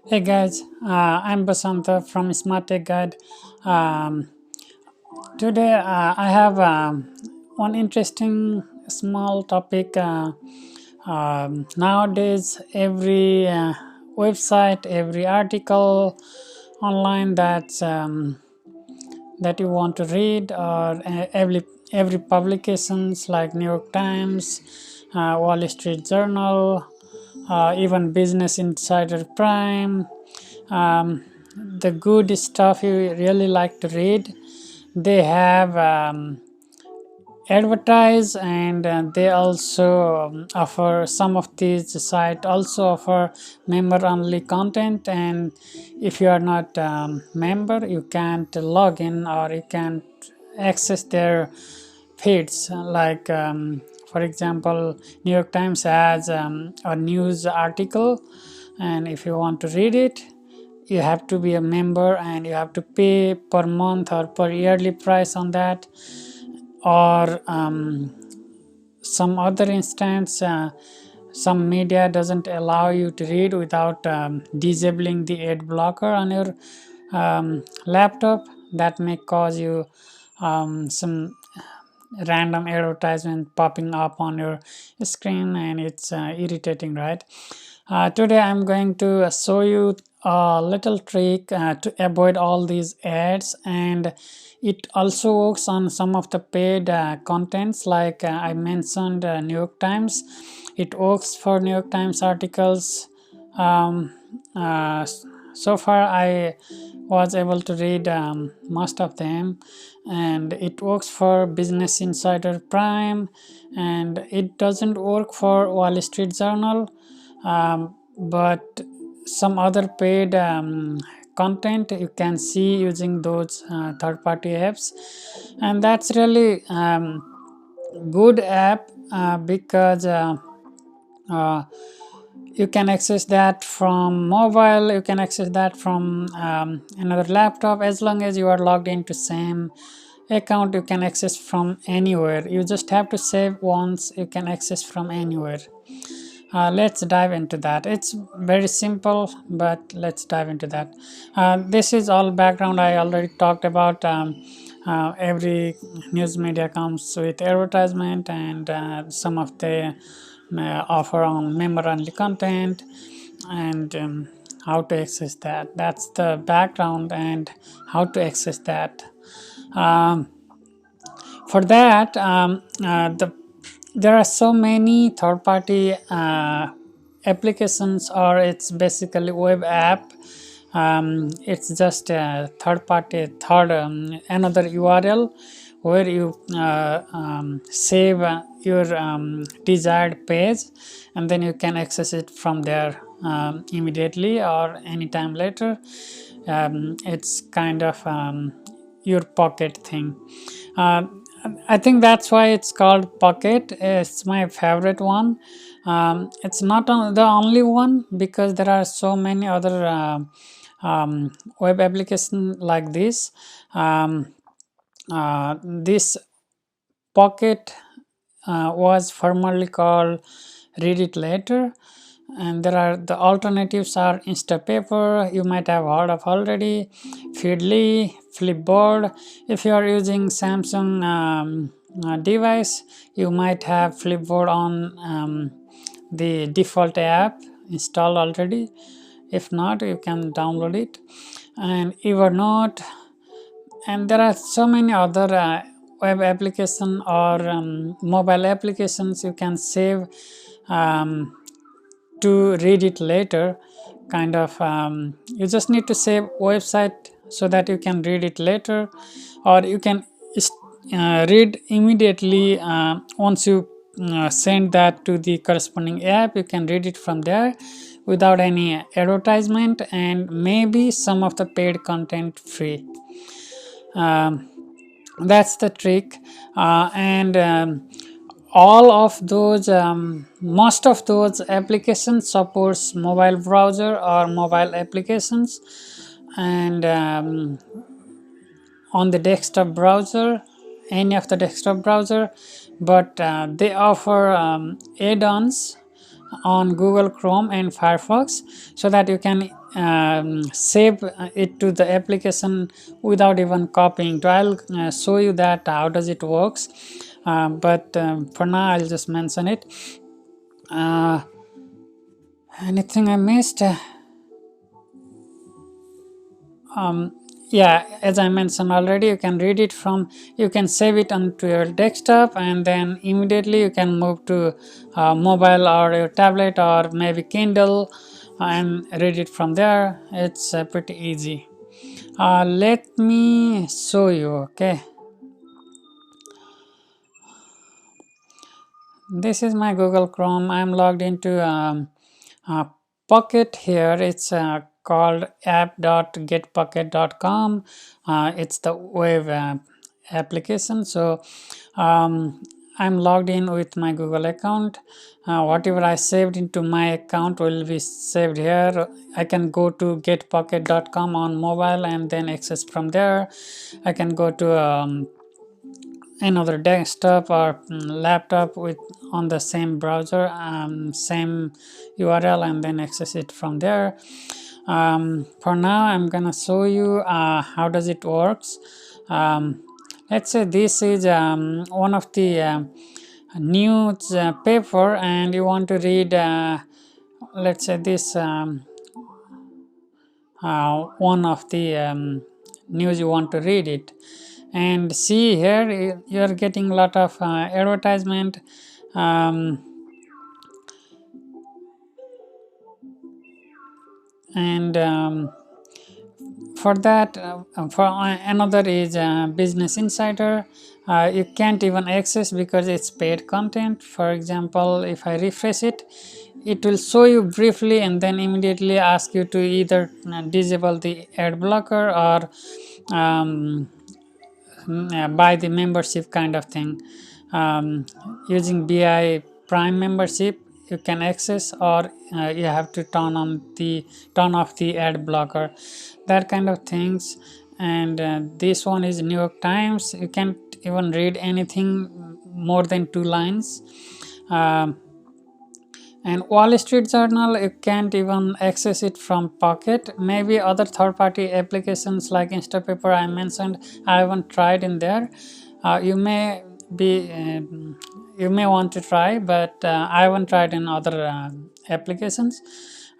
Hey guys, I'm Basanta from Smart Tech Guide. Um, Today I have one interesting small topic. Nowadays, every website, every article online that you want to read, or every publications like New York Times, Wall Street Journal, even Business Insider Prime, the good stuff you really like to read, they have advertise, and they also offer, some of these sites also offer member only content, and if you are not member you can't log in or you can't access their feeds, like for example, New York Times has a news article, and if you want to read it you have to be a member and you have to pay per month or per yearly price on that, or some other instance, some media doesn't allow you to read without disabling the ad blocker on your laptop. That may cause you some random advertisement popping up on your screen, and it's irritating, right? Today I'm going to show you a little trick to avoid all these ads, and it also works on some of the paid contents, like I mentioned New York Times. It works for New York Times articles. um, uh, so far I was able to read most of them, and it works for Business Insider Prime, and it doesn't work for Wall Street Journal, but some other paid content you can see using those third-party apps, and that's really good app, because uh, you can access that from mobile, you can access that from another laptop. As long as you are logged into same account you can access from anywhere. You just have to save once, you can access from anywhere. Let's dive into that. It's very simple, but let's dive into that. This is all background. I already talked about every news media comes with advertisement, and some of the offer on member only content, and how to access that. That's the background and how to access that. Um, for that, there are so many third-party applications, or it's basically web app. It's just a third-party, another URL where you save your desired page, and then you can access it from there immediately or anytime later. It's kind of your pocket thing. uh, I think that's why it's called Pocket. It's my favorite one. It's not the only one, because there are so many other web applications like this. This Pocket was formerly called Read It Later, and there are the alternatives are Instapaper, you might have heard of already, Feedly, Flipboard. If you are using Samsung device, you might have Flipboard on the default app installed already. If not, you can download it. And Evernote, and there are so many other web application or mobile applications you can save um, to read it later, kind of. You just need to save website so that you can read it later, or you can read immediately. Once you send that to the corresponding app, you can read it from there without any advertisement, and maybe some of the paid content free. um, that's the trick. And all of those most of those applications supports mobile browser or mobile applications, and on the desktop browser, any of the desktop browser, but they offer add-ons on Google Chrome and Firefox, so that you can save it to the application without even copying. So I'll show you that how does it works, but for now I'll just mention it. Anything I missed? Yeah, as I mentioned already, you can read it from, you can save it onto your desktop, and then immediately you can move to mobile or your tablet or maybe Kindle, and read it from there. It's pretty easy. Let me show you. Okay, this is my Google Chrome. I'm logged into uh, Pocket here. It's called app.getpocket.com. It's the web application. So I'm logged in with my Google account. Whatever I saved into my account will be saved here. I can go to getpocket.com on mobile and then access from there. I can go to another desktop or laptop with on the same browser, same URL, and then access it from there. For now I'm gonna show you how does it works. Let's say this is one of the news paper, and you want to read let's say this one of the news, you want to read it, and see here you are getting a lot of advertisement. um, and for that for another is Business Insider. You can't even access because it's paid content. For example, if I refresh it, it will show you briefly and then immediately ask you to either disable the ad blocker or buy the membership kind of thing. Using BI Prime membership you can access, or you have to turn off the ad blocker, that kind of things. And this one is New York Times. You can't even read anything more than 2 lines. um, and Wall Street Journal, you can't even access it from Pocket. Maybe other third-party applications like Instapaper I mentioned, I haven't tried in there. You may be you may want to try, but I haven't tried in other applications.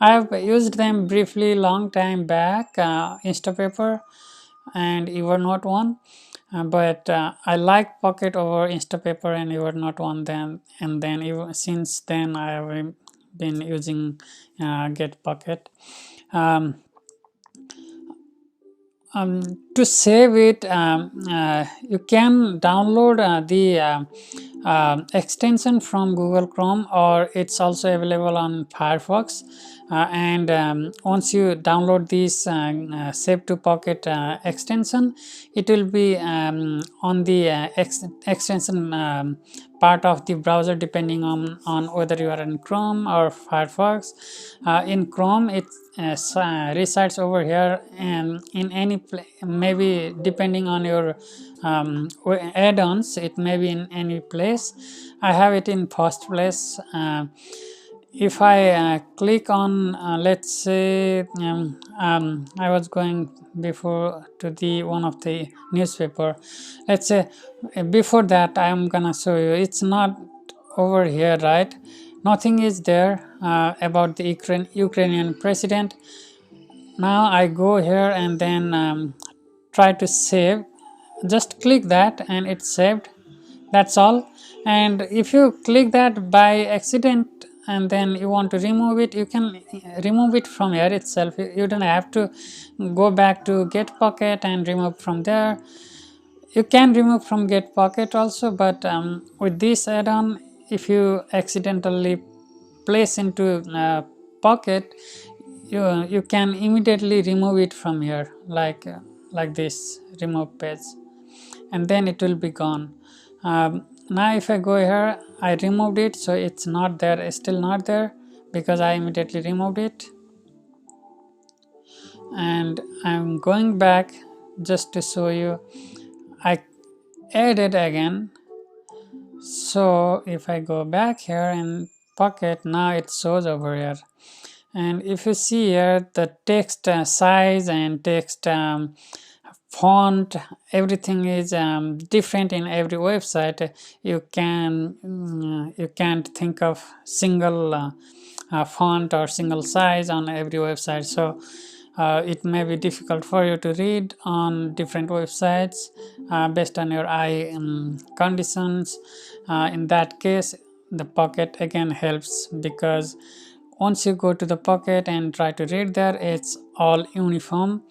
I have used them briefly long time back, Instapaper and Evernote one. But I like Pocket over Instapaper and Evernote one. Then and then even since then I have been using Get Pocket. Um, to save it, you can download the extension from Google Chrome, or it's also available on Firefox. And once you download this Save to Pocket extension, it will be on the extension part of the browser, depending on whether you are in Chrome or Firefox. In Chrome, it resides over here, and in any maybe depending on your add-ons, it may be in any place. I have it in first place. If I click on let's say I was going before to the one of the newspaper. Let's say before that I am gonna show you, it's not over here, right? Nothing is there about the Ukrainian president. Now I go here and then try to save. Just click that and it's saved. That's all. And if you click that by accident and then you want to remove it, you can remove it from here itself. You don't have to go back to Get Pocket and remove from there. You can remove from Get Pocket also, but with this add-on, if you accidentally place into Pocket, you can immediately remove it from here, like this remove page, and then it will be gone. Now if I go here, I removed it, so it's not there, it's still not there because I immediately removed it. And I'm going back just to show you, I add it again. So if I go back here and Pocket, now it shows over here. And if you see here, the text size and text font, everything is different in every website. You can't think of single font or single size on every website, so it may be difficult for you to read on different websites based on your eye conditions. In that case, the Pocket again helps, because once you go to the Pocket and try to read there, it's all uniform.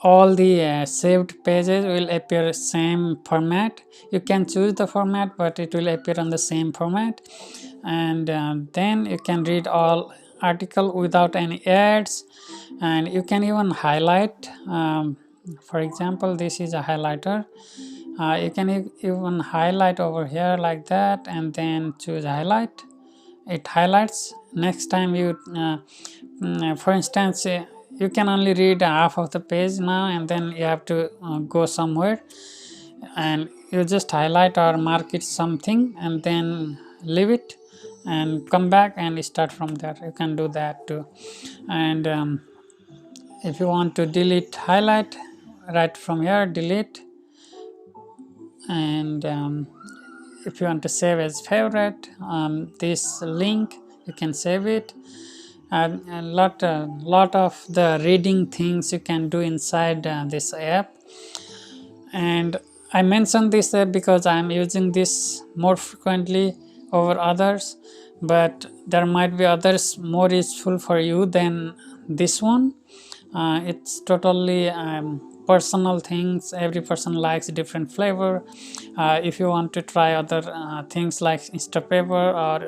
All the saved pages will appear same format. You can choose the format, but it will appear on the same format. And then you can read all article without any ads, and you can even highlight. For example, this is a highlighter. You can even highlight over here like that, and then choose highlight. It highlights. Next time you for instance, you can only read half of the page now, and then you have to go somewhere, and you just highlight or mark it something, and then leave it and come back and start from there. You can do that too. And if you want to delete highlight, right from here, delete. And if you want to save as favorite, this link, you can save it. And a lot of the reading things you can do inside this app. And I mentioned this app because I'm using this more frequently over others, but there might be others more useful for you than this one. It's totally personal things. Every person likes different flavor. If you want to try other things like Instapaper or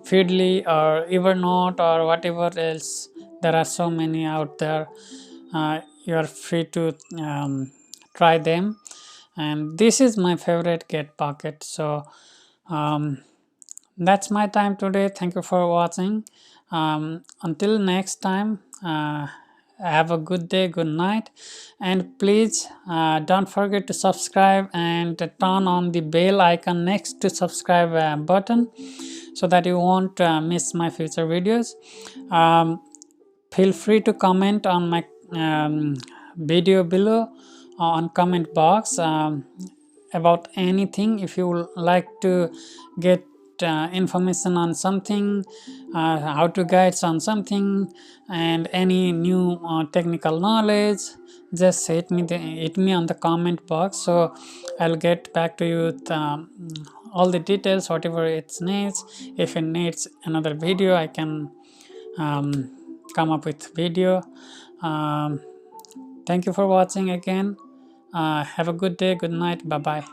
Feedly or Evernote or whatever else, there are so many out there. You are free to try them. And this is my favorite Get Pocket. So um, that's my time today. Thank you for watching. Until next time, have a good day, good night, and please don't forget to subscribe and turn on the bell icon next to subscribe button, so that you won't miss my future videos. Feel free to comment on my video below on comment box about anything. If you would like to get information on something, how to guides on something, and any new technical knowledge, just hit me on the comment box, so I'll get back to you with all the details, whatever it needs. If it needs another video, I can come up with video. um, Thank you for watching again. Have a good day, good night, bye bye.